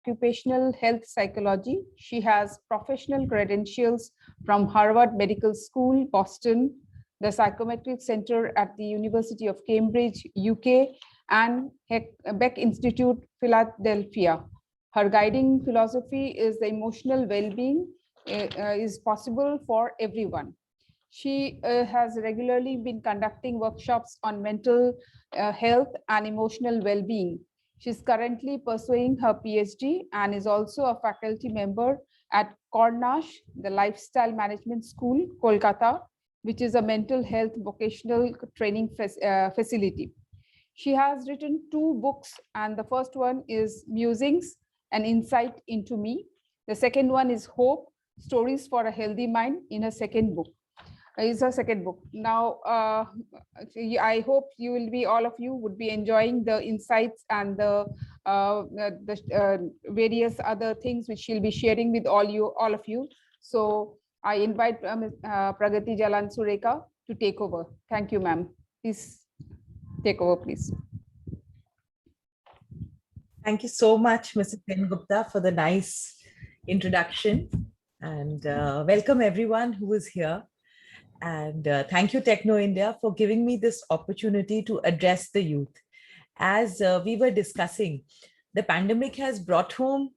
occupational health psychology. She has professional credentials from Harvard Medical School, Boston, the Psychometric Center at the University of Cambridge, UK, and Beck Institute, Philadelphia. Her guiding philosophy is the emotional well-being is possible for everyone. She has regularly been conducting workshops on mental health and emotional well-being. She's currently pursuing her PhD and is also a faculty member at Cornash, the Lifestyle Management School, Kolkata, which is a mental health vocational training facility. She has written 2 books, and the first one is Musings, an Insight into Me. The second one is Hope, Stories for a Healthy Mind, in her second book. Is her second book. Now, I hope you will be, all of you would be enjoying the insights and the various other things which she'll be sharing with all of you. So I invite Pragati Jalan Sureka to take over. Thank you, ma'am. Please take over, please. Thank you so much, Mrs. Sengupta, for the nice introduction, and welcome everyone who is here. And thank you, Techno India, for giving me this opportunity to address the youth. As we were discussing, the pandemic has brought home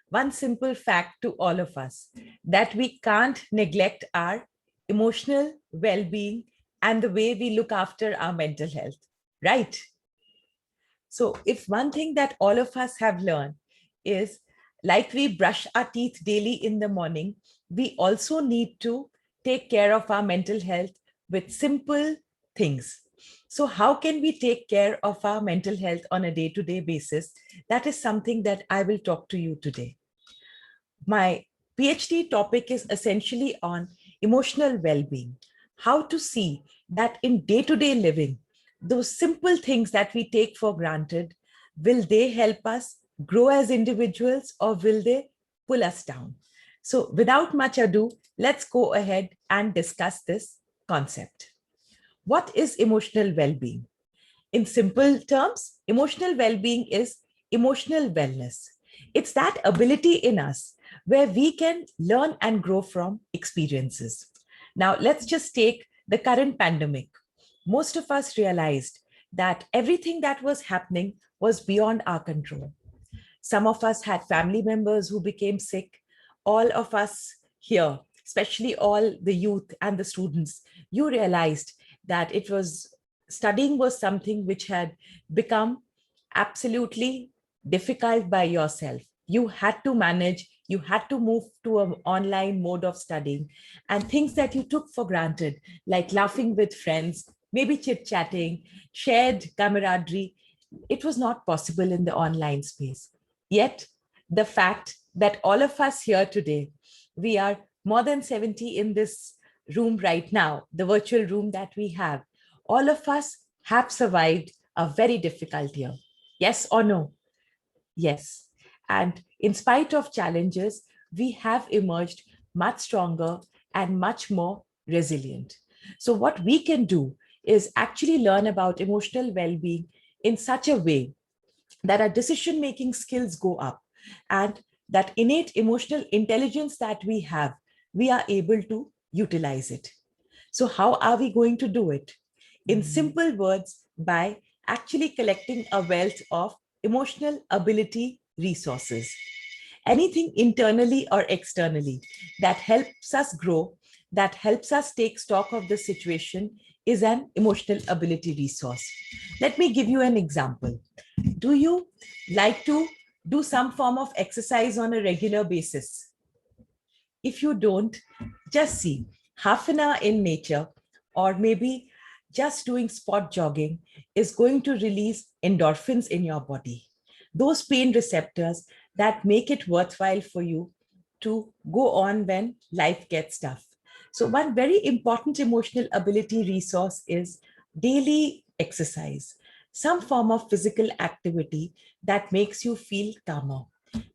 one simple fact to all of us, that we can't neglect our emotional well-being and the way we look after our mental health, right? So if one thing that all of us have learned is, like we brush our teeth daily in the morning, we also need to take care of our mental health with simple things. So how can we take care of our mental health on a day-to-day basis? That is something that I will talk to you today. My PhD topic is essentially on emotional well-being, how to see that in day-to-day living, those simple things that we take for granted, will they help us grow as individuals, or will they pull us down? So without much ado, let's go ahead and discuss this concept. What is emotional well-being? In simple terms, emotional well-being is emotional wellness. It's that ability in us where we can learn and grow from experiences. Now, let's just take the current pandemic. Most of us realized that everything that was happening was beyond our control. Some of us had family members who became sick. All of us here, especially all the youth and the students, you realized that studying was something which had become absolutely difficult by yourself. You had to manage, you had to move to an online mode of studying, and things that you took for granted, like laughing with friends, maybe chit-chatting, shared camaraderie, it was not possible in the online space. Yet, the fact that all of us here today, we are more than 70 in this room right now, the virtual room that we have, all of us have survived a very difficult year. Yes or no? Yes. And in spite of challenges, we have emerged much stronger and much more resilient. So what we can do is actually learn about emotional well-being in such a way that our decision-making skills go up, and that innate emotional intelligence that we are able to utilize it. So how are we going to do it? In simple words, by actually collecting a wealth of emotional ability resources. Anything internally or externally that helps us grow, that helps us take stock of the situation, is an emotional ability resource. Let me give you an example. Do you like to do some form of exercise on a regular basis? If you don't, just see, half an hour in nature, or maybe just doing spot jogging, is going to release endorphins in your body. Those pain receptors that make it worthwhile for you to go on when life gets tough. So one very important emotional ability resource is daily exercise, some form of physical activity that makes you feel calmer.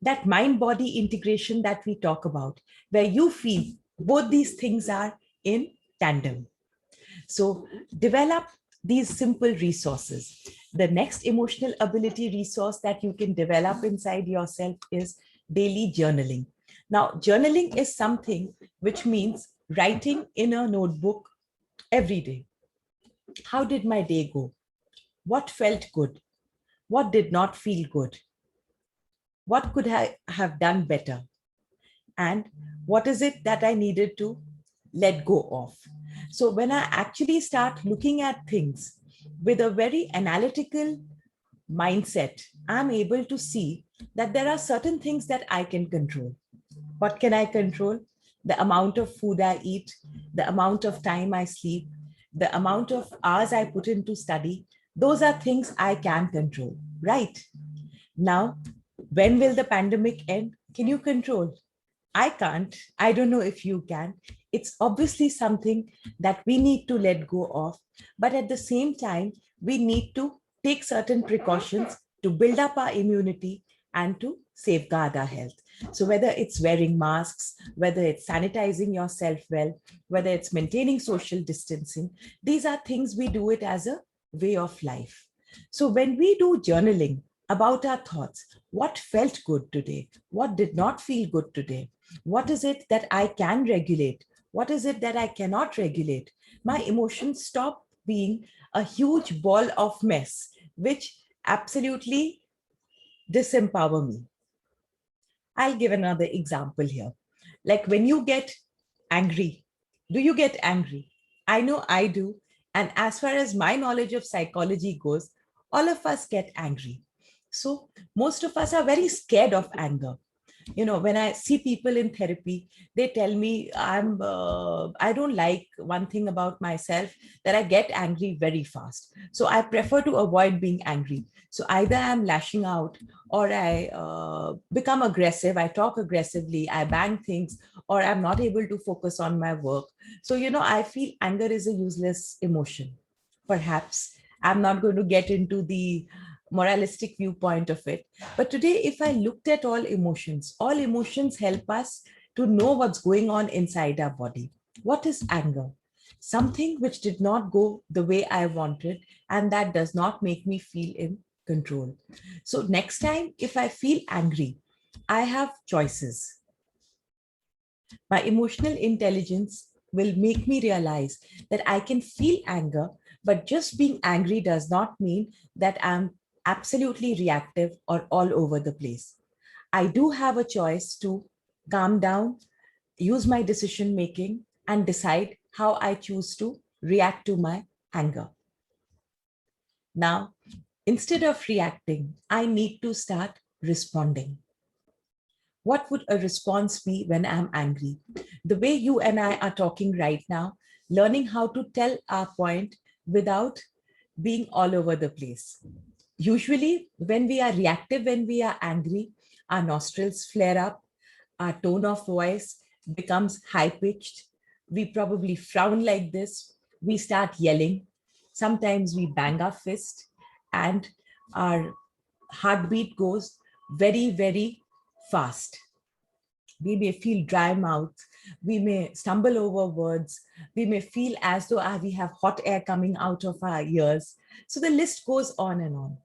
That mind-body integration that we talk about, where you feel both these things are in tandem. So develop these simple resources. The next emotional ability resource that you can develop inside yourself is daily journaling. Now, journaling is something which means writing in a notebook every day. How did my day go? What felt good? What did not feel good? What could I have done better? And what is it that I needed to let go of? So when I actually start looking at things with a very analytical mindset, I'm able to see that there are certain things that I can control. What can I control? The amount of food I eat, the amount of time I sleep, the amount of hours I put into study. Those are things I can control, right? Now, when will the pandemic end? Can you control? I can't. I don't know if you can. It's obviously something that we need to let go of. But at the same time, we need to take certain precautions to build up our immunity and to safeguard our health. So, whether it's wearing masks, whether it's sanitizing yourself well, whether it's maintaining social distancing, these are things we do it as a way of life. So, when we do journaling about our thoughts, what felt good today? What did not feel good today? What is it that I can regulate? What is it that I cannot regulate? My emotions stop being a huge ball of mess, which absolutely disempower me. I'll give another example here. Like when you get angry, do you get angry? I know I do. And as far as my knowledge of psychology goes, all of us get angry. So most of us are very scared of anger. You know, when I see people in therapy, they tell me I don't like one thing about myself, that I get angry very fast. So I prefer to avoid being angry. So either I'm lashing out, or I become aggressive, I talk aggressively, I bang things, or I'm not able to focus on my work. So, you know, I feel anger is a useless emotion. Perhaps I'm not going to get into the moralistic viewpoint of it. But today, if I looked at all emotions help us to know what's going on inside our body. What is anger? Something which did not go the way I wanted, and that does not make me feel in control. So, next time, if I feel angry, I have choices. My emotional intelligence will make me realize that I can feel anger, but just being angry does not mean that I'm absolutely reactive or all over the place. I do have a choice to calm down, use my decision making, and decide how I choose to react to my anger. Now, instead of reacting, I need to start responding. What would a response be when I'm angry? The way you and I are talking right now, learning how to tell our point without being all over the place. Usually, when we are reactive, when we are angry, our nostrils flare up, our tone of voice becomes high pitched. We probably frown like this. We start yelling. Sometimes we bang our fist, and our heartbeat goes very, very fast. We may feel dry mouth. We may stumble over words. We may feel as though we have hot air coming out of our ears. So the list goes on and on.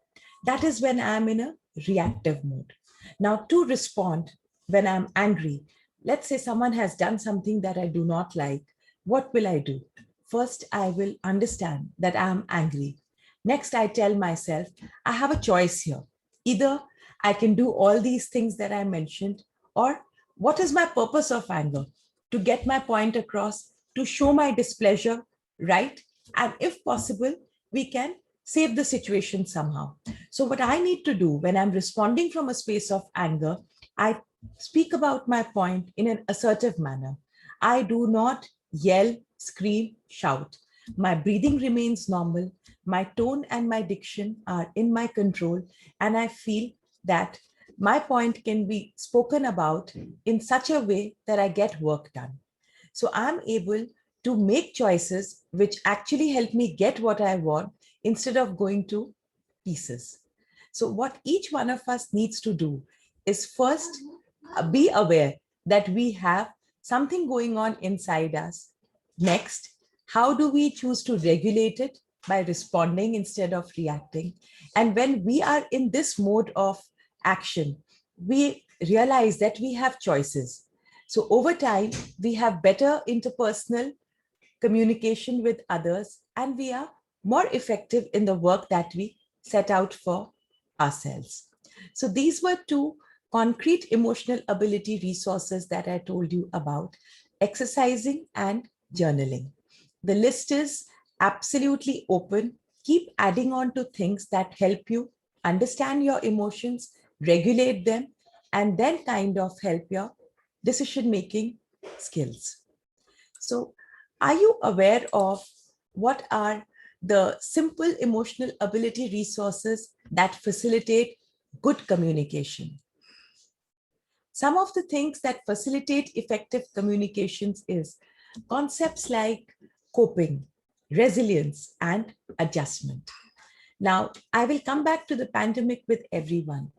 That is when I'm in a reactive mode. Now, to respond when I'm angry, let's say someone has done something that I do not like. What will I do? First, I will understand that I'm angry. Next, I tell myself, I have a choice here. Either I can do all these things that I mentioned, or what is my purpose of anger? To get my point across, to show my displeasure, right? And if possible, we can save the situation somehow. So, what I need to do when I'm responding from a space of anger, I speak about my point in an assertive manner. I do not yell, scream, shout. My breathing remains normal. My tone and my diction are in my control. And I feel that my point can be spoken about in such a way that I get work done. So I'm able to make choices which actually help me get what I want instead of going to pieces. So what each one of us needs to do is first be aware that we have something going on inside us. Next, how do we choose to regulate it? by responding instead of reacting. And when we are in this mode of action, we realize that we have choices. So over time, we have better interpersonal communication with others, and we are more effective in the work that we set out for ourselves. So these were two concrete emotional ability resources that I told you about: exercising and journaling. The list is absolutely open. Keep adding on to things that help you understand your emotions, regulate them, and then kind of help your decision-making skills. So, are you aware of what are the simple emotional ability resources that facilitate good communication? Some of the things that facilitate effective communications is concepts like coping, resilience, and adjustment. Now, I will come back to the pandemic with everyone.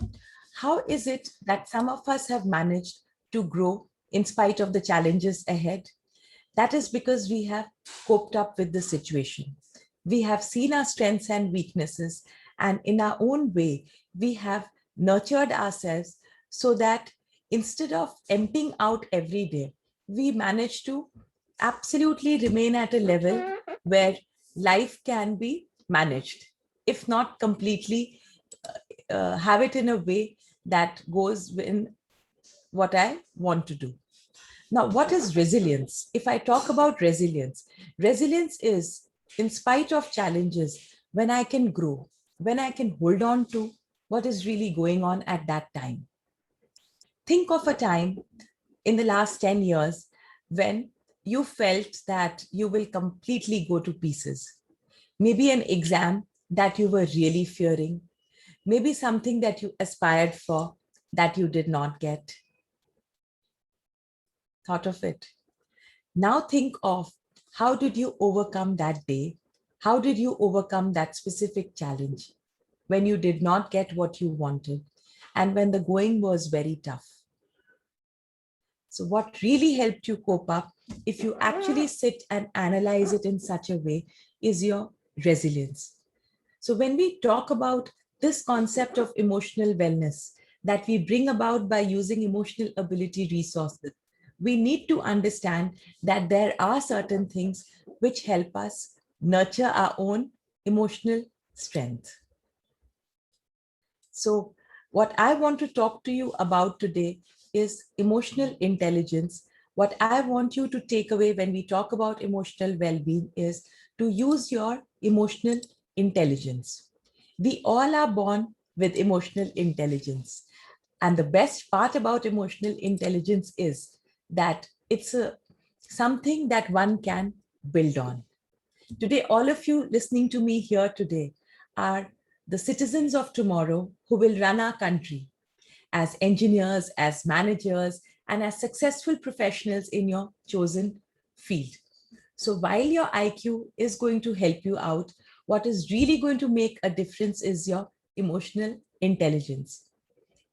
How is it that some of us have managed to grow in spite of the challenges ahead? That is because we have coped up with the situation. We have seen our strengths and weaknesses, and in our own way, we have nurtured ourselves so that instead of emptying out every day, we manage to absolutely remain at a level where life can be managed, if not completely have it in a way that goes in what I want to do. Now, what is resilience? If I talk about resilience, resilience is, in spite of challenges, when I can grow, when I can hold on to what is really going on at that time. Think of a time in the last 10 years when you felt that you will completely go to pieces. Maybe an exam that you were really fearing, maybe something that you aspired for that you did not get. Thought of it. Now think of how did you overcome that day? How did you overcome that specific challenge when you did not get what you wanted and when the going was very tough? So what really helped you cope up, if you actually sit and analyze it in such a way, is your resilience. So when we talk about this concept of emotional wellness that we bring about by using emotional ability resources, we need to understand that there are certain things which help us nurture our own emotional strength. So what I want to talk to you about today is emotional intelligence. What I want you to take away when we talk about emotional well-being is to use your emotional intelligence. We all are born with emotional intelligence. And the best part about emotional intelligence is that it's something that one can build on. Today, all of you listening to me here today are the citizens of tomorrow who will run our country as engineers, as managers, and as successful professionals in your chosen field. So while your IQ is going to help you out, what is really going to make a difference is your emotional intelligence.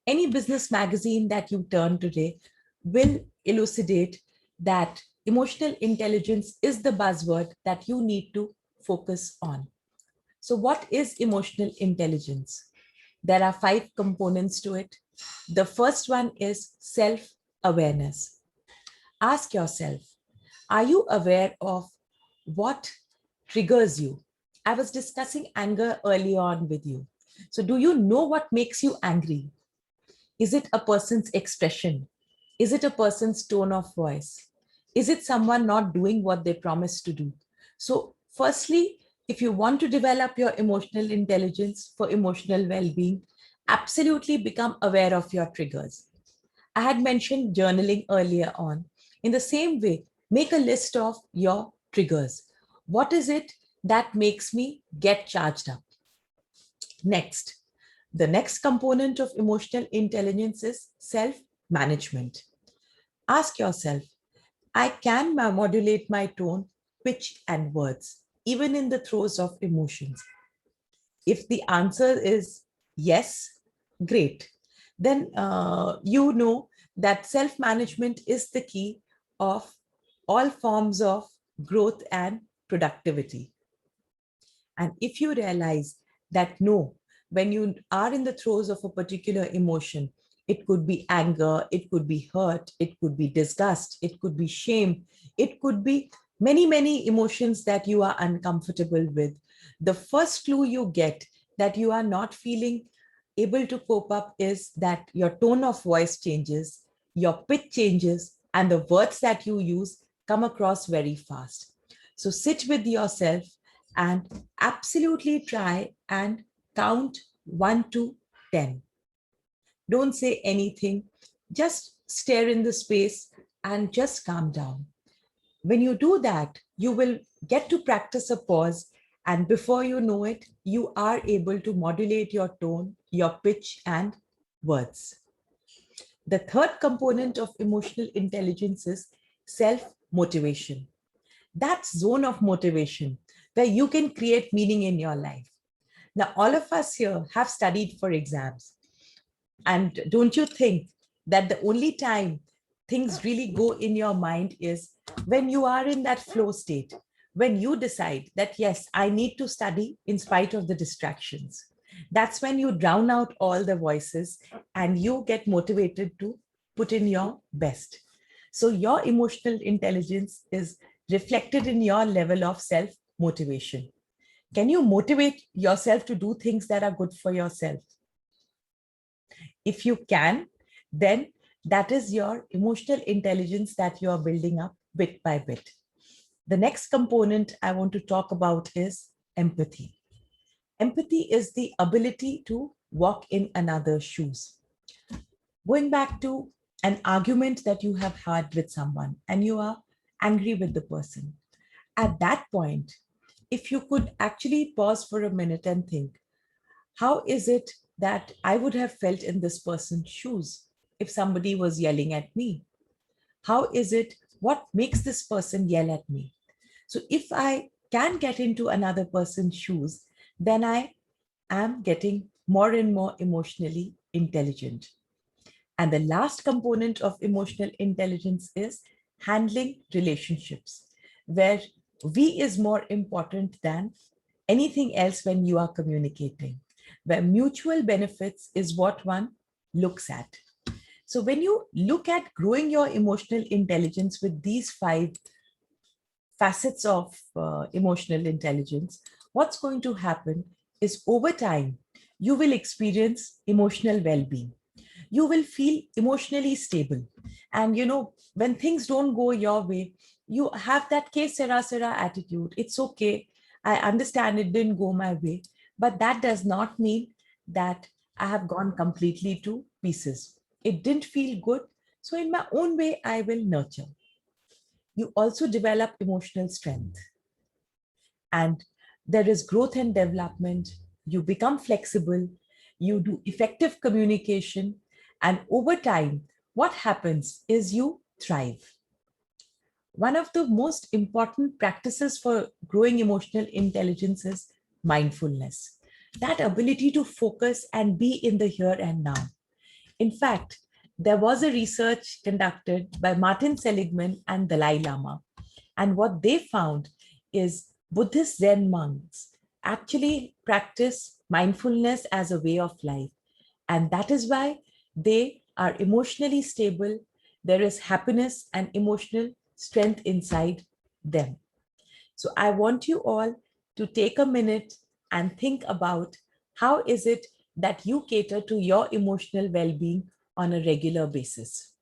Any business magazine that you turn today will elucidate that emotional intelligence is the buzzword that you need to focus on. So what is emotional intelligence? There are 5 components to it. The first one is self-awareness. Ask yourself, are you aware of what triggers you? I was discussing anger early on with you. So do you know what makes you angry? Is it a person's expression? Is it a person's tone of voice? Is it someone not doing what they promised to do? So firstly, if you want to develop your emotional intelligence for emotional well-being, absolutely become aware of your triggers. I had mentioned journaling earlier on. In the same way, make a list of your triggers. What is it that makes me get charged up? Next, the next component of emotional intelligence is self-management. Ask yourself, I can modulate my tone, pitch, and words, even in the throes of emotions. If the answer is yes, great. Then you know that self-management is the key of all forms of growth and productivity. And if you realize that no, when you are in the throes of a particular emotion, it could be anger, it could be hurt, it could be disgust, it could be shame, it could be many, many emotions that you are uncomfortable with. The first clue you get that you are not feeling able to cope up is that your tone of voice changes, your pitch changes, and the words that you use come across very fast. So sit with yourself and absolutely try and count 1 to 10. Don't say anything, just stare in the space and just calm down. When you do that, you will get to practice a pause, and before you know it, you are able to modulate your tone, your pitch, and words. The third component of emotional intelligence is self-motivation. That zone of motivation where you can create meaning in your life. Now, all of us here have studied for exams. And don't you think that the only time things really go in your mind is when you are in that flow state, when you decide that, yes, I need to study in spite of the distractions. That's when you drown out all the voices and you get motivated to put in your best. So your emotional intelligence is reflected in your level of self motivation. Can you motivate yourself to do things that are good for yourself? If you can, then that is your emotional intelligence that you are building up bit by bit. The next component I want to talk about is empathy. Empathy is the ability to walk in another's shoes. Going back to an argument that you have had with someone and you are angry with the person. At that point, if you could actually pause for a minute and think, how is it that I would have felt in this person's shoes if somebody was yelling at me? How is it, what makes this person yell at me? So if I can get into another person's shoes, then I am getting more and more emotionally intelligent. And the last component of emotional intelligence is handling relationships, where we is more important than anything else when you are communicating, where mutual benefits is what one looks at. So when you look at growing your emotional intelligence with these 5 facets of emotional intelligence, what's going to happen is over time, you will experience emotional well-being. You will feel emotionally stable. And when things don't go your way, you have that ke sera attitude. It's okay. I understand it didn't go my way, but that does not mean that I have gone completely to pieces. It didn't feel good. So in my own way, I will nurture. You also develop emotional strength. And there is growth and development. You become flexible. You do effective communication. And over time, what happens is you thrive. One of the most important practices for growing emotional intelligence is mindfulness. That ability to focus and be in the here and now. In fact, there was a research conducted by Martin Seligman and Dalai Lama. And what they found is Buddhist Zen monks actually practice mindfulness as a way of life. And that is why they are emotionally stable. There is happiness and emotional strength inside them. So I want you all to take a minute and think about how is it that you cater to your emotional well-being on a regular basis.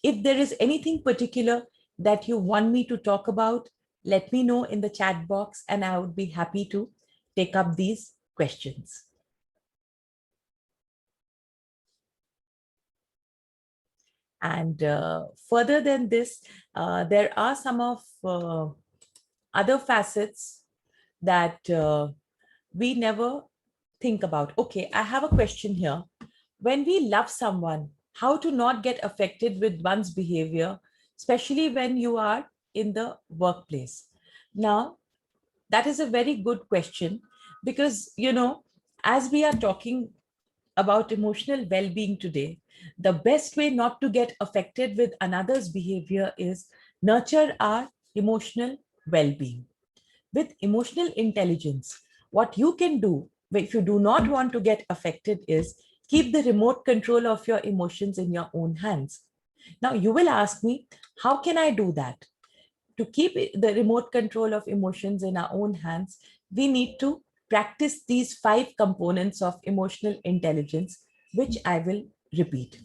If there is anything particular that you want me to talk about, let me know in the chat box and I would be happy to take up these questions. And further than this, there are some of other facets that we never think about. Okay, I have a question here. When we love someone, how to not get affected with one's behavior, especially when you are in the workplace? Now, that is a very good question because, as we are talking about emotional well-being today, the best way not to get affected with another's behavior is nurture our emotional well-being. With emotional intelligence, what you can do if you do not want to get affected is keep the remote control of your emotions in your own hands. Now, you will ask me, how can I do that? To keep the remote control of emotions in our own hands, we need to practice these 5 components of emotional intelligence, which I will repeat.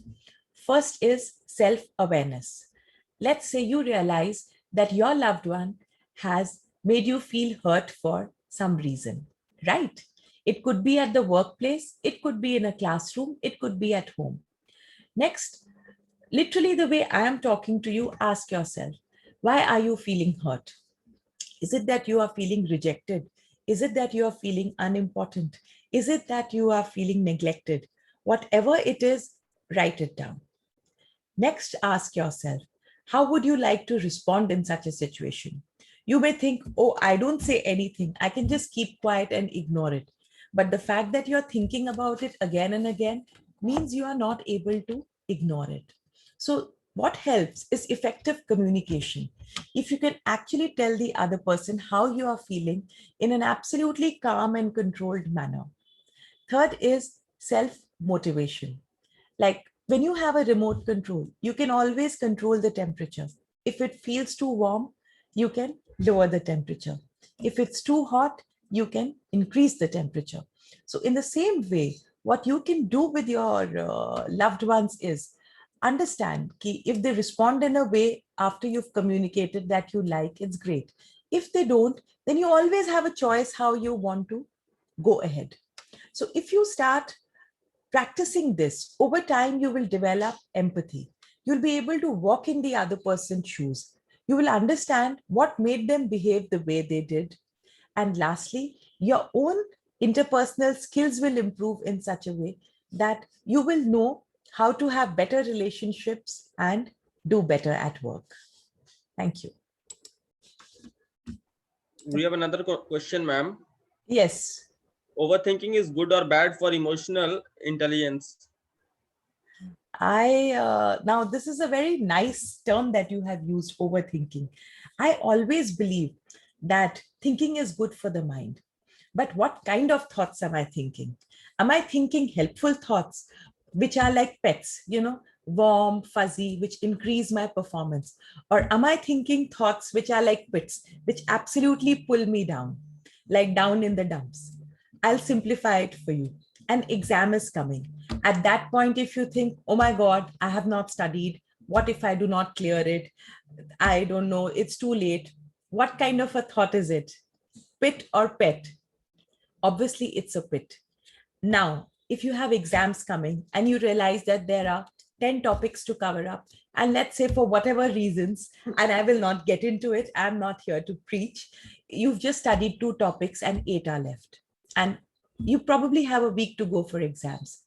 First is self-awareness. Let's say you realize that your loved one has made you feel hurt for some reason, right? It could be at the workplace, it could be in a classroom, it could be at home. Next, literally the way I am talking to you, ask yourself, why are you feeling hurt? Is it that you are feeling rejected? Is it that you are feeling unimportant? Is it that you are feeling neglected? Whatever it is, write it down. Next, ask yourself, how would you like to respond in such a situation? You may think, oh, I don't say anything. I can just keep quiet and ignore it. But the fact that you're thinking about it again and again means you are not able to ignore it. So what helps is effective communication. If you can actually tell the other person how you are feeling in an absolutely calm and controlled manner. Third is self-motivation. Like when you have a remote control, you can always control the temperature. If it feels too warm, you can lower the temperature. If it's too hot, you can increase the temperature. So in the same way, what you can do with your loved ones is understand if they respond in a way after you've communicated that you like, it's great. If they don't, then you always have a choice how you want to go ahead. So if you start practicing this, over time, you will develop empathy. You'll be able to walk in the other person's shoes. You will understand what made them behave the way they did. And lastly, your own interpersonal skills will improve in such a way that you will know how to have better relationships and do better at work. Thank you. We have another question, ma'am. Yes. Overthinking is good or bad for emotional intelligence? Now this is a very nice term that you have used, overthinking. I always believe that thinking is good for the mind. But what kind of thoughts am I thinking? Am I thinking helpful thoughts, which are like pets, warm, fuzzy, which increase my performance? Or am I thinking thoughts which are like pits, which absolutely pull me down, like down in the dumps? I'll simplify it for you. An exam is coming. At that point, if you think, oh my God, I have not studied. What if I do not clear it? I don't know. It's too late. What kind of a thought is it? Pit or pet? Obviously, it's a pit. Now, if you have exams coming and you realize that there are 10 topics to cover up, and let's say for whatever reasons, and I will not get into it, I'm not here to preach, you've just studied 2 topics and 8 are left. And you probably have a week to go for exams.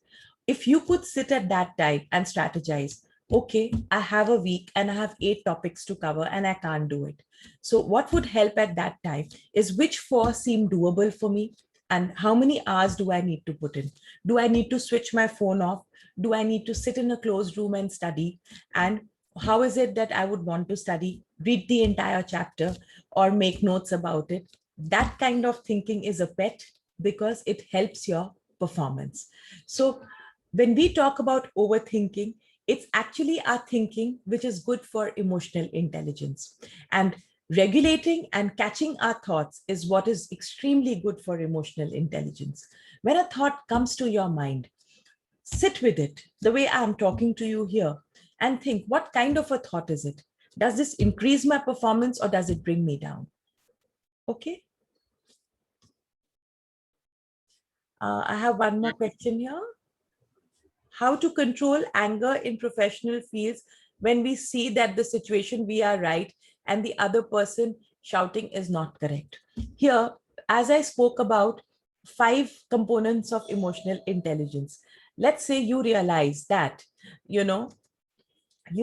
If you could sit at that time and strategize, okay, I have a week and I have 8 topics to cover and I can't do it. So what would help at that time is which 4 seem doable for me and how many hours do I need to put in? Do I need to switch my phone off? Do I need to sit in a closed room and study? And how is it that I would want to study, read the entire chapter or make notes about it? That kind of thinking is a pet because it helps your performance. So when we talk about overthinking, it's actually our thinking which is good for emotional intelligence. And regulating and catching our thoughts is what is extremely good for emotional intelligence. When a thought comes to your mind, sit with it the way I'm talking to you here and think, what kind of a thought is it? Does this increase my performance or does it bring me down? Okay. I have one more question here. How to control anger in professional fields when we see that the situation we are right and the other person shouting is not correct. Here, as I spoke about 5 components of emotional intelligence, let's say you realize that, you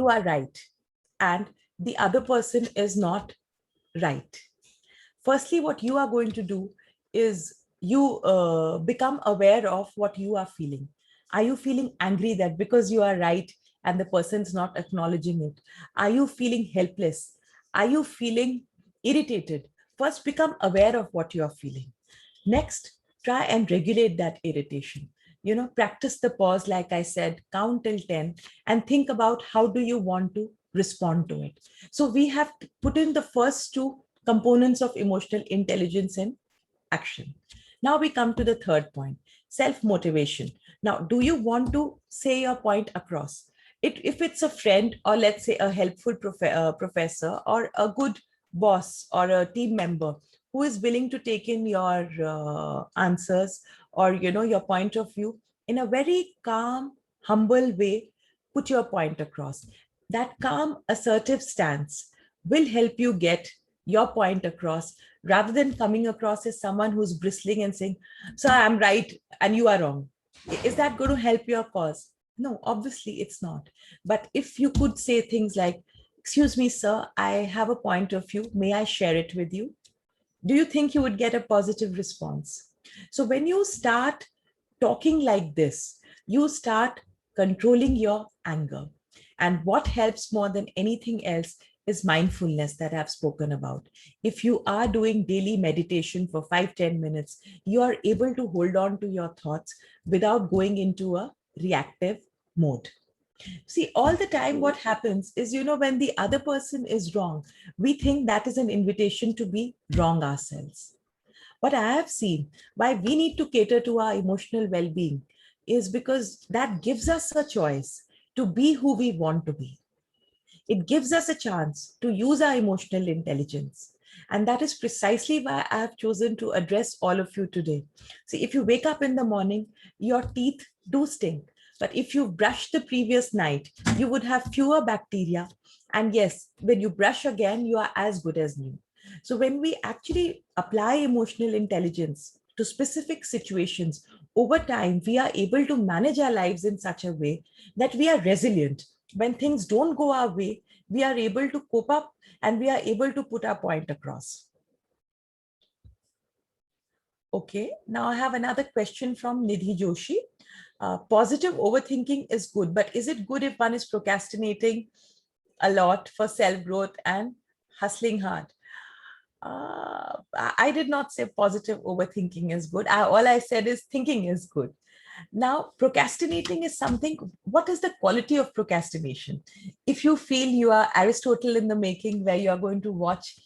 are right and the other person is not right. Firstly, what you are going to do is you become aware of what you are feeling. Are you feeling angry that because you are right and the person's not acknowledging it? Are you feeling helpless? Are you feeling irritated? First, become aware of what you are feeling. Next, try and regulate that irritation. Practice the pause, like I said, count till 10 and think about how do you want to respond to it. So we have put in the first two components of emotional intelligence in action. Now we come to the third point, self-motivation. Now, do you want to say your point across? If it's a friend, or let's say a helpful professor, or a good boss or a team member who is willing to take in your answers, or your point of view in a very calm, humble way, put your point across. That calm, assertive stance will help you get your point across, rather than coming across as someone who's bristling and saying, "Sir, I'm right and you are wrong." Is that going to help your cause? No, obviously it's not. But if you could say things like, "Excuse me, sir, I have a point of view. May I share it with you?" Do you think you would get a positive response? So when you start talking like this, you start controlling your anger. And what helps more than anything else is mindfulness that I've spoken about. If you are doing daily meditation for 5-10 minutes, you are able to hold on to your thoughts without going into a reactive mode. See, all the time, what happens is, when the other person is wrong, we think that is an invitation to be wrong ourselves. What I have seen, why we need to cater to our emotional well-being, is because that gives us a choice to be who we want to be. It gives us a chance to use our emotional intelligence. And that is precisely why I have chosen to address all of you today. See, if you wake up in the morning, your teeth do stink. But if you brushed the previous night, you would have fewer bacteria. And yes, when you brush again, you are as good as new. So when we actually apply emotional intelligence to specific situations, over time, we are able to manage our lives in such a way that we are resilient. When things don't go our way, we are able to cope up and we are able to put our point across. Okay, now I have another question from Nidhi Joshi. Positive overthinking is good, but is it good if one is procrastinating a lot for self-growth and hustling hard? I did not say positive overthinking is good. All I said is thinking is good. Now, procrastinating is something, what is the quality of procrastination? If you feel you are Aristotle in the making, where you are going to watch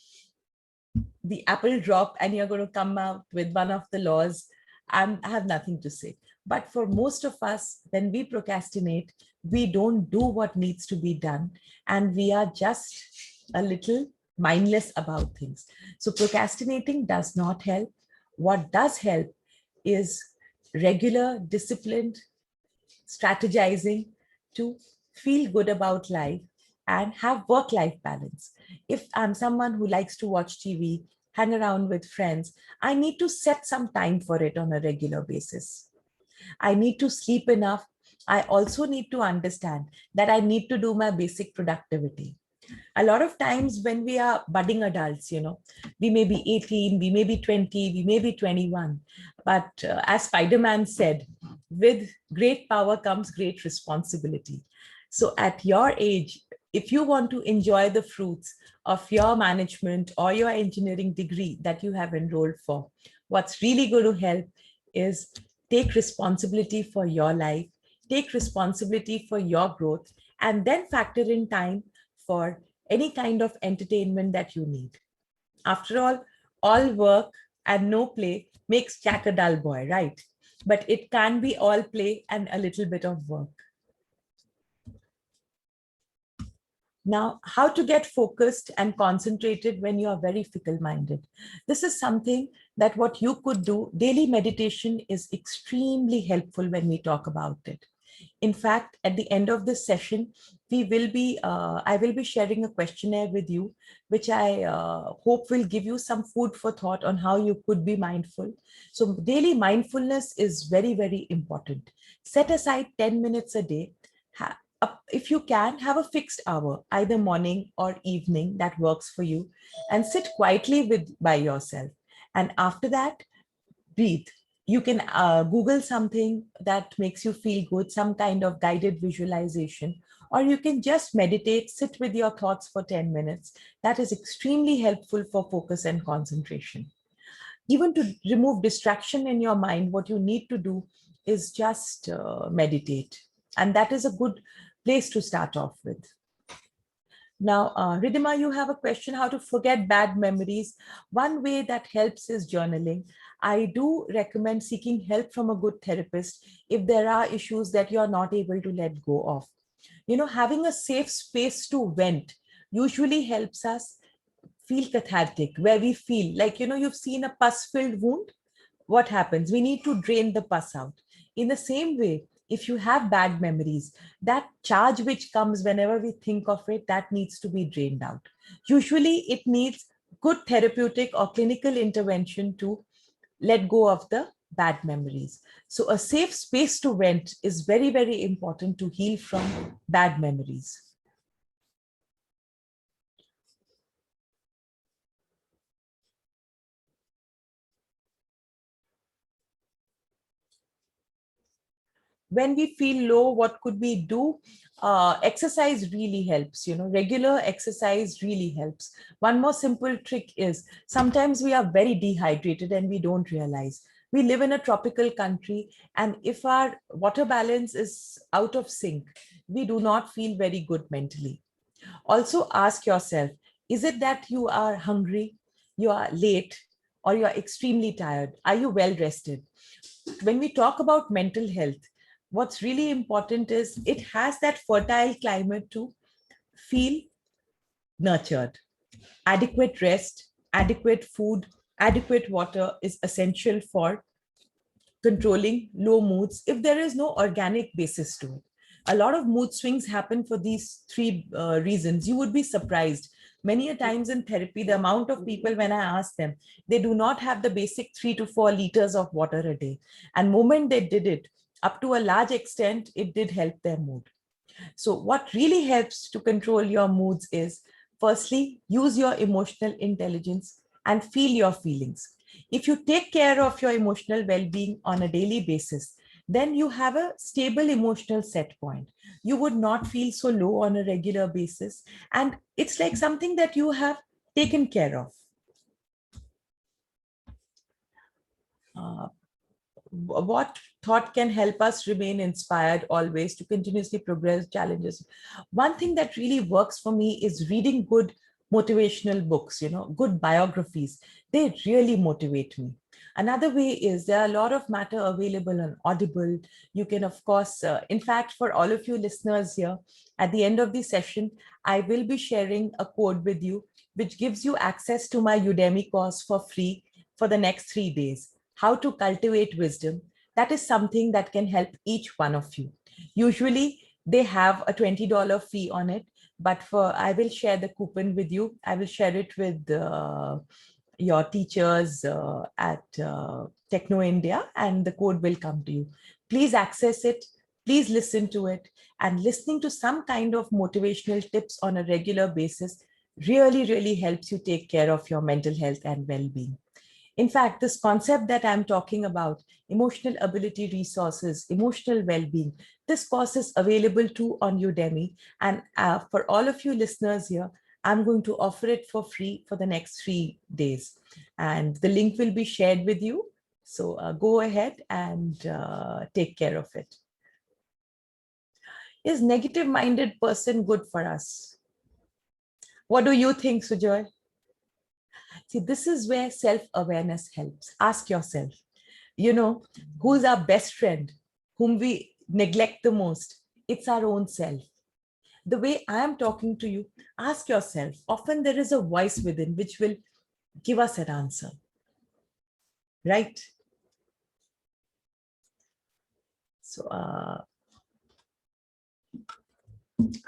the apple drop and you're going to come out with one of the laws, I have nothing to say. But for most of us, when we procrastinate, we don't do what needs to be done. And we are just a little mindless about things. So procrastinating does not help. What does help is regular, disciplined strategizing to feel good about life and have work-life balance. If I'm someone who likes to watch TV, hang around with friends, I need to set some time for it on a regular basis. I need to sleep enough. I also need to understand that I need to do my basic productivity. A lot of times when we are budding adults, we may be 18, we may be 20, we may be 21. But as Spider-Man said, with great power comes great responsibility. So at your age, if you want to enjoy the fruits of your management or your engineering degree that you have enrolled for, what's really going to help is take responsibility for your life, take responsibility for your growth, and then factor in time for any kind of entertainment that you need. After all work and no play makes Jack a dull boy, right? But it can be all play and a little bit of work. Now, how to get focused and concentrated when you are very fickle-minded. This is something that what you could do. Daily meditation is extremely helpful when we talk about it. In fact, at the end of this session, I will be sharing a questionnaire with you, which I hope will give you some food for thought on how you could be mindful. So daily mindfulness is very, very important. Set aside 10 minutes a day. If you can, have a fixed hour, either morning or evening that works for you, and sit quietly by yourself. And after that, breathe. You can Google something that makes you feel good, some kind of guided visualization, or you can just meditate, sit with your thoughts for 10 minutes. That is extremely helpful for focus and concentration. Even to remove distraction in your mind, what you need to do is just meditate. And that is a good place to start off with. Now, Ridhima, you have a question, how to forget bad memories. One way that helps is journaling. I do recommend seeking help from a good therapist if there are issues that you're not able to let go of. You know, having a safe space to vent usually helps us feel cathartic, where we feel like, you know, you've seen a pus-filled wound. What happens? We need to drain the pus out. In the same way, if you have bad memories, that charge which comes whenever we think of it, that needs to be drained out. Usually it needs good therapeutic or clinical intervention to let go of the bad memories. So a safe space to vent is very, very important to heal from bad memories. When we feel low, what could we do? Exercise really helps. You know, regular exercise really helps. One more simple trick is sometimes we are very dehydrated and we don't realize. We live in a tropical country, and if our water balance is out of sync, we do not feel very good mentally. Also ask yourself, is it that you are hungry, you are late, or you are extremely tired? Are you well rested? When we talk about mental health, what's really important is it has that fertile climate to feel nurtured. Adequate rest, adequate food, adequate water is essential for controlling low moods if there is no organic basis to it. A lot of mood swings happen for these three reasons. You would be surprised. Many a times in therapy, the amount of people, when I ask them, they do not have the basic 3 to 4 liters of water a day. And moment they did it, up to a large extent, it did help their mood. So what really helps to control your moods is, firstly, use your emotional intelligence and feel your feelings. If you take care of your emotional well-being on a daily basis, then you have a stable emotional set point. You would not feel so low on a regular basis. And it's like something that you have taken care of. What thought can help us remain inspired always to continuously progress challenges? One thing that really works for me is reading good motivational books, you know, good biographies. They really motivate me. Another way is there are a lot of matter available on Audible. You can, of course, in fact, for all of you listeners here, at the end of the session, I will be sharing a code with you, which gives you access to my Udemy course for free for the next 3 days. How to cultivate wisdom. That is something that can help each one of you. Usually they have a $20 fee on it, but I will share the coupon with you. I will share it with your teachers at Techno India, and the code will come to you. Please access it. Please listen to it. And listening to some kind of motivational tips on a regular basis really, really helps you take care of your mental health and well-being. In fact, this concept that I'm talking about, emotional ability resources, emotional well-being, this course is available too on Udemy. And for all of you listeners here, I'm going to offer it for free for the next 3 days. And the link will be shared with you. So go ahead and take care of it. Is negative-minded person good for us? What do you think, Sujoy? See, this is where self-awareness helps. Ask yourself, you know, who's our best friend, whom we neglect the most? It's our own self. The way I am talking to you, ask yourself. Often there is a voice within which will give us an answer, right? So, are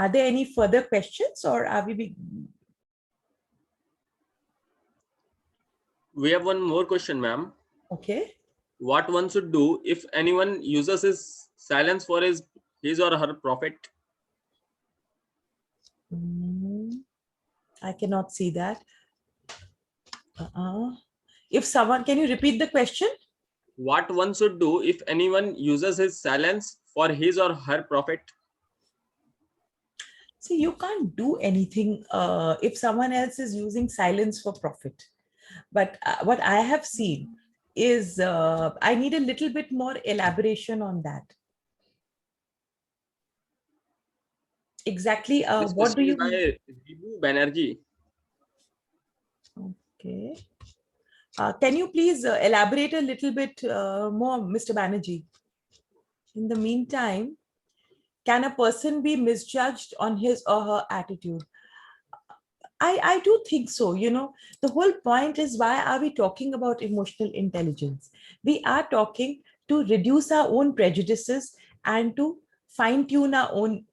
there any further questions, or are we? We have one more question, ma'am. Okay. What one should do if anyone uses his silence for his or her profit? I cannot see that. If someone, can you repeat the question? What one should do if anyone uses his silence for his or her profit? See, you can't do anything if someone else is using silence for profit. But what I have seen is I need a little bit more elaboration on that. Exactly. This What do question is you by mean? Ribu Banerjee. Okay. Can you please elaborate a little bit more, Mr. Banerjee? In the meantime, can a person be misjudged on his or her attitude? I do think so. You know, the whole point is, why are we talking about emotional intelligence? We are talking to reduce our own prejudices and to fine tune our own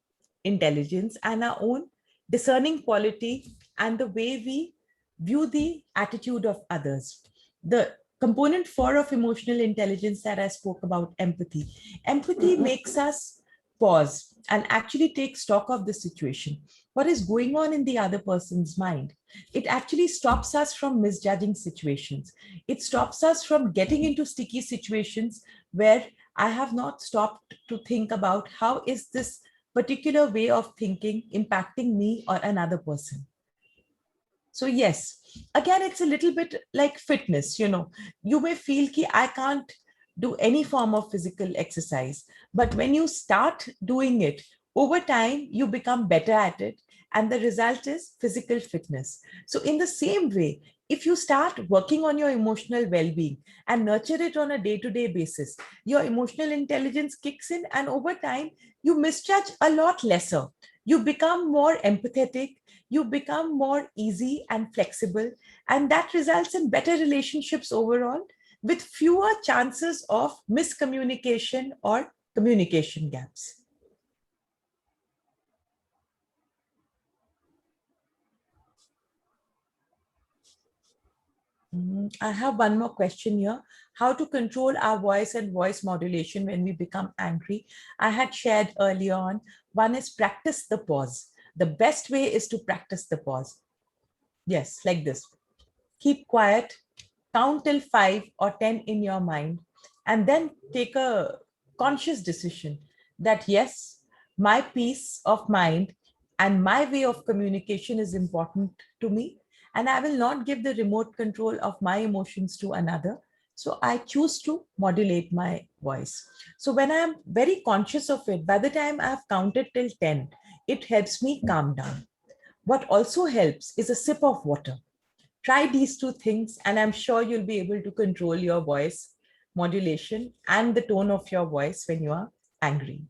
intelligence and our own discerning quality and the way we view the attitude of others. The component 4 of emotional intelligence that I spoke about, empathy. Empathy makes us pause and actually take stock of the situation. What is going on in the other person's mind? It actually stops us from misjudging situations. It stops us from getting into sticky situations where I have not stopped to think about how is this particular way of thinking impacting me or another person. So yes, again, it's a little bit like fitness. You know, you may feel ki I can't do any form of physical exercise, but when you start doing it over time, you become better at it, and the result is physical fitness. So in the same way, if you start working on your emotional well-being and nurture it on a day-to-day basis, your emotional intelligence kicks in, and over time you misjudge a lot lesser. You become more empathetic, you become more easy and flexible, and that results in better relationships overall with fewer chances of miscommunication or communication gaps. I have one more question here. How to control our voice and voice modulation when we become angry? I had shared earlier on. One is practice the pause. The best way is to practice the pause. Yes, like this. Keep quiet, count till 5 or 10 in your mind, and then take a conscious decision that yes, my peace of mind and my way of communication is important to me, and I will not give the remote control of my emotions to another. So I choose to modulate my voice. So when I'm very conscious of it, by the time I've counted till 10, it helps me calm down. What also helps is a sip of water. Try these two things, and I'm sure you'll be able to control your voice modulation and the tone of your voice when you are angry.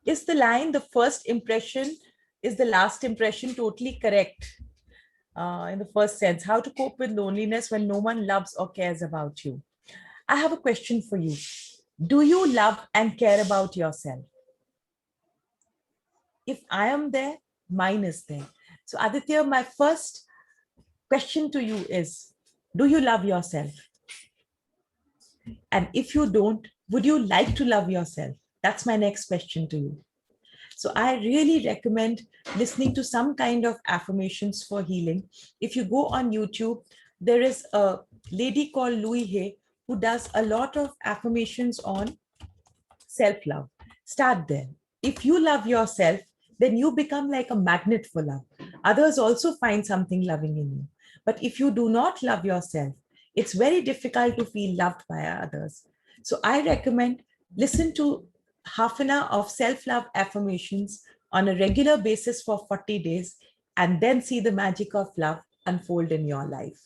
Is the line, the first impression is the last impression, totally correct? In the first sense, how to cope with loneliness when no one loves or cares about you? I have a question for you. Do you love and care about yourself? If I am there, mine is there. So Aditya, my first question to you is, do you love yourself? And if you don't, would you like to love yourself? That's my next question to you. So I really recommend listening to some kind of affirmations for healing. If you go on YouTube, there is a lady called Louise Hay who does a lot of affirmations on self-love. Start there. If you love yourself, then you become like a magnet for love. Others also find something loving in you. But if you do not love yourself, it's very difficult to feel loved by others. So I recommend listen to half an hour of self-love affirmations on a regular basis for 40 days, and then see the magic of love unfold in your life.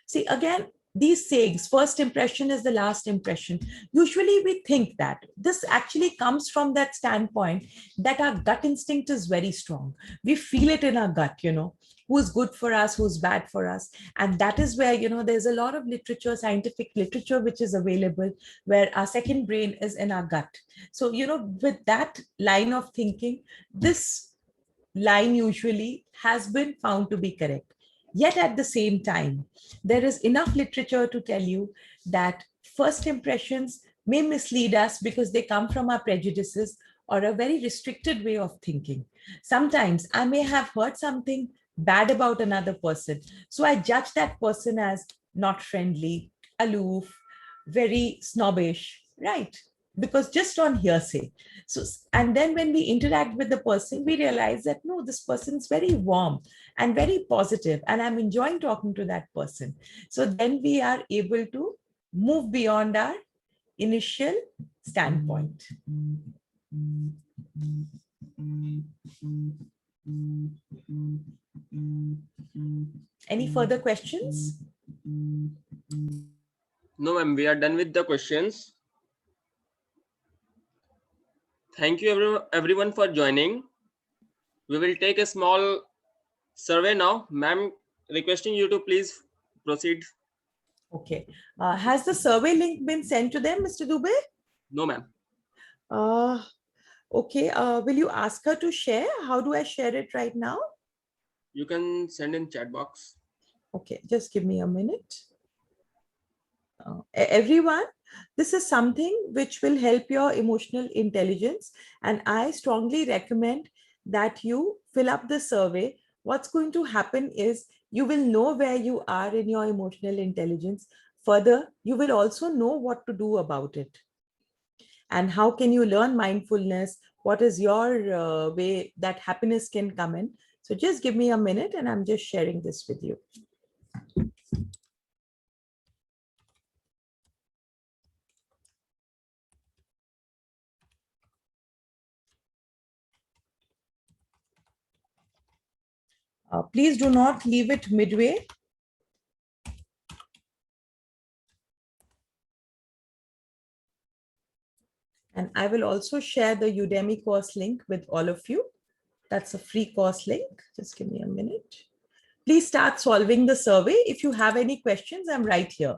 See, again, these sayings, first impression is the last impression. Usually we think that this actually comes from that standpoint that our gut instinct is very strong. We feel it in our gut, you know, who's good for us, who's bad for us. And that is where, you know, there's a lot of literature, scientific literature, which is available where our second brain is in our gut. So, you know, with that line of thinking, this line usually has been found to be correct. Yet at the same time, there is enough literature to tell you that first impressions may mislead us because they come from our prejudices or a very restricted way of thinking. Sometimes I may have heard something bad about another person. So I judge that person as not friendly, aloof, very snobbish, right? Because just on hearsay. So, and then when we interact with the person, we realize that no, this person is very warm and very positive, and I'm enjoying talking to that person. So then we are able to move beyond our initial standpoint. Any further questions? No, ma'am, we are done with the questions. Thank you everyone for joining. We will take a small survey now. Ma'am, requesting you to please proceed. Okay. Has the survey link been sent to them, Mr. Dubey? No, ma'am. Okay. Will you ask her to share? How do I share it right now? You can send in chat box. Okay, just give me a minute. Everyone, this is something which will help your emotional intelligence, and I strongly recommend that you fill up the survey. What's going to happen is you will know where you are in your emotional intelligence. Further, you will also know what to do about it. And how can you learn mindfulness? What is your way that happiness can come in? So just give me a minute and I'm just sharing this with you. Please do not leave it midway. And I will also share the Udemy course link with all of you. That's a free course link. Just give me a minute. Please start solving the survey. If you have any questions, I'm right here.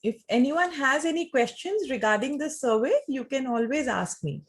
If anyone has any questions regarding this survey, you can always ask me.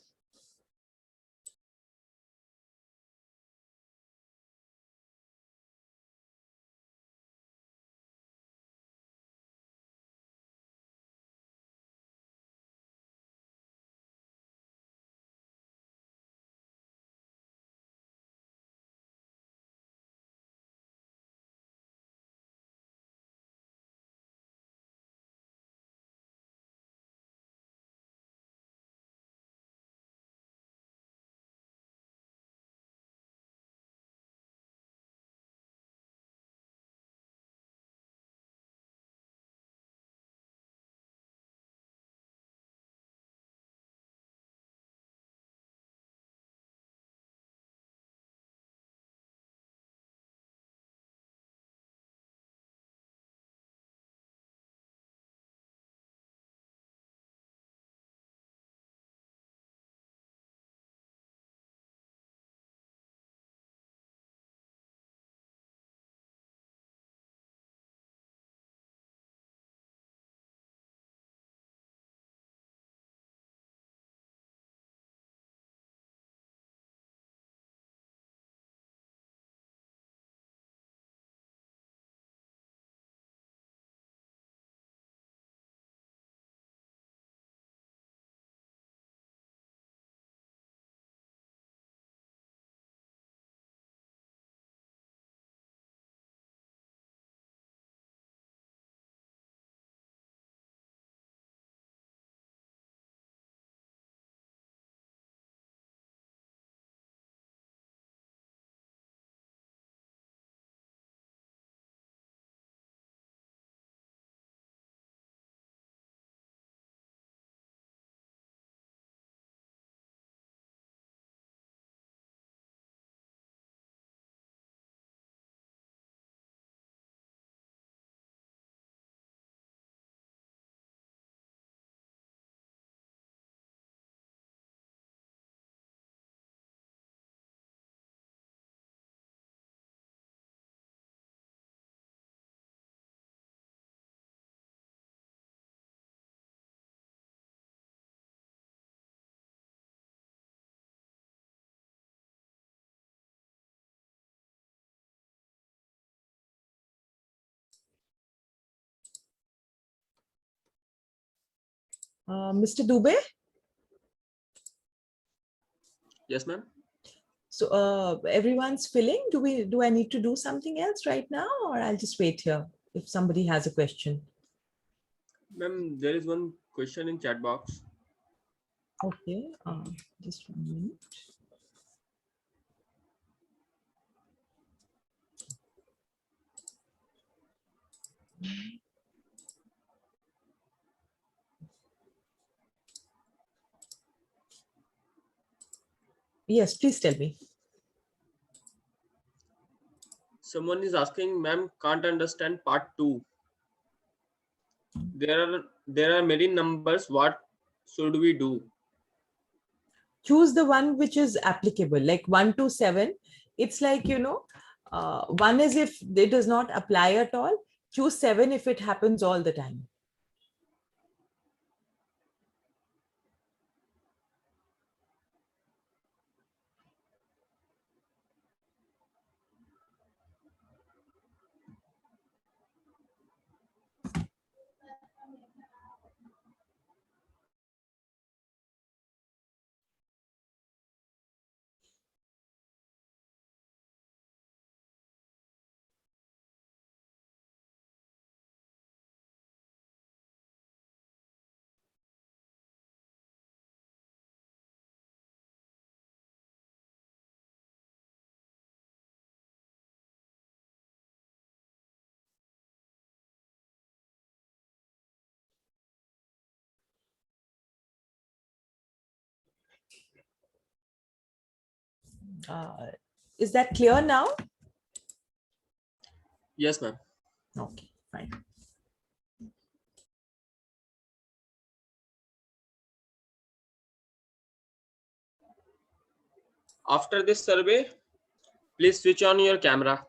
Mr. Dubey? Yes, ma'am. So everyone's filling. Do I need to do something else right now, or I'll just wait here if somebody has a question? Ma'am, there is one question in chat box. Okay, just 1 minute. Yes, please tell me. Someone is asking, ma'am, can't understand part 2. There are many numbers. What should we do? Choose the one which is applicable, like 1 to 7. It's like, one is if it does not apply at all. Choose 7 if it happens all the time. Is that clear now? Yes, ma'am. Okay, fine. After this survey, please switch on your camera.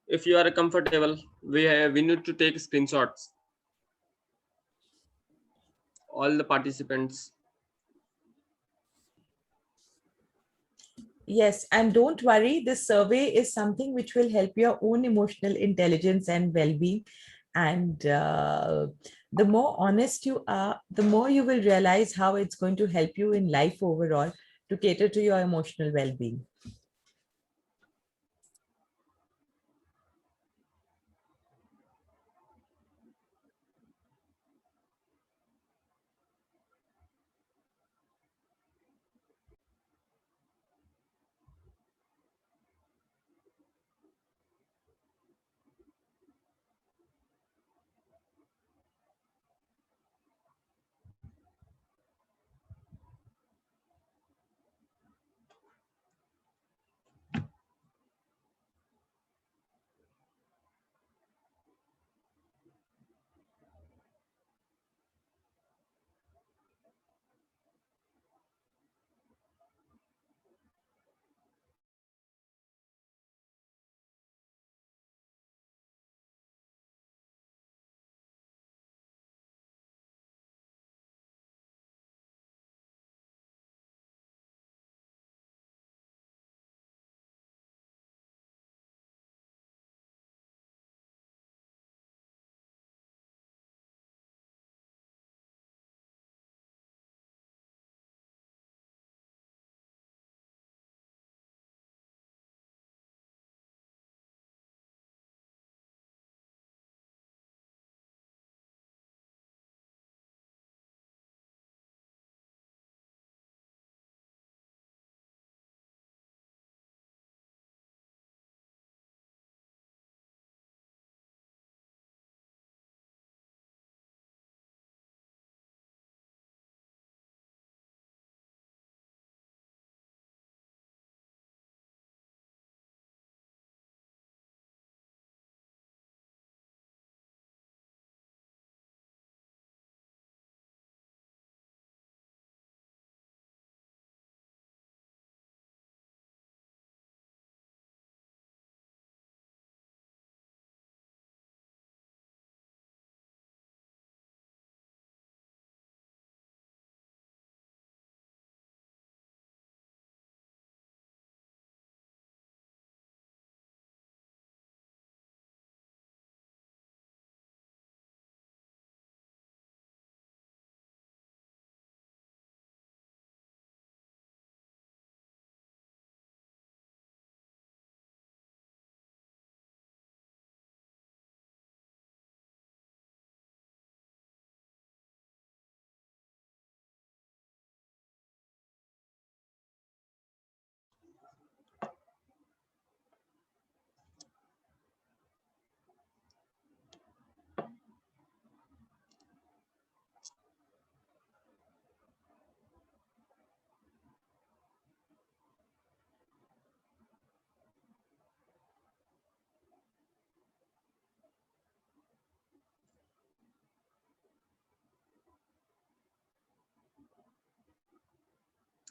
If you are comfortable, we need to take screenshots. all the participants. Yes, and don't worry, this survey is something which will help your own emotional intelligence and well-being. And the more honest you are, the more you will realize how it's going to help you in life overall to cater to your emotional well-being.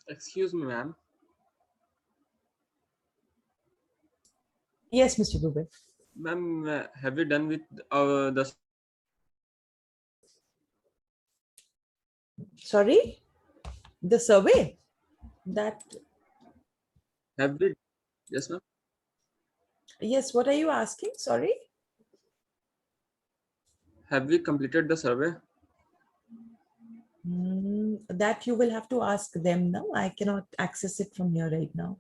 Excuse me, ma'am. Yes, Mr. Dubey. Ma'am, have you done with the? Sorry, the survey that, Have we? Yes, ma'am. yes, what are you asking? Sorry. Have we completed the survey? That you will have to ask them now. I cannot access it from here right now.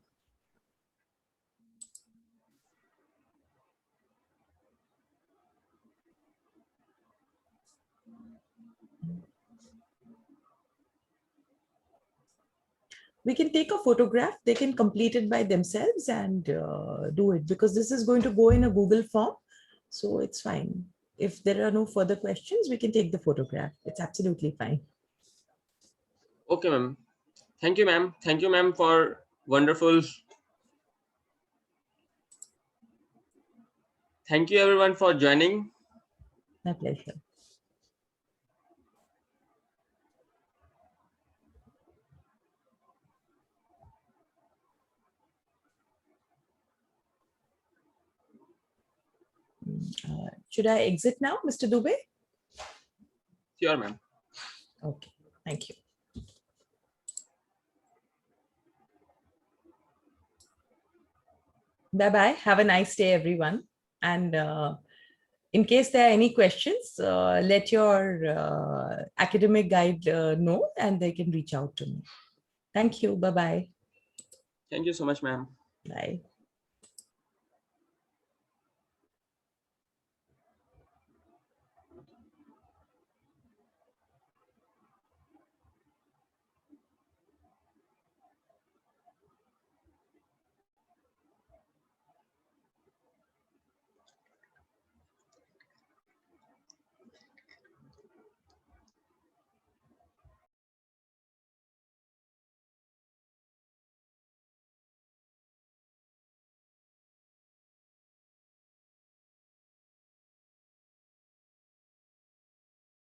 We can take a photograph. They can complete it by themselves and do it, because this is going to go in a Google form. So it's fine. If there are no further questions, we can take the photograph. It's absolutely fine. Okay, ma'am. Thank you, ma'am. Thank you, ma'am, for wonderful. Thank you, everyone, for joining. My pleasure. Should I exit now, Mr. Dubey? Sure, ma'am. Okay, thank you. Bye-bye. Have a nice day, everyone. And in case there are any questions, let your academic guide know and they can reach out to me. Thank you. Bye-bye. Thank you so much, ma'am. Bye.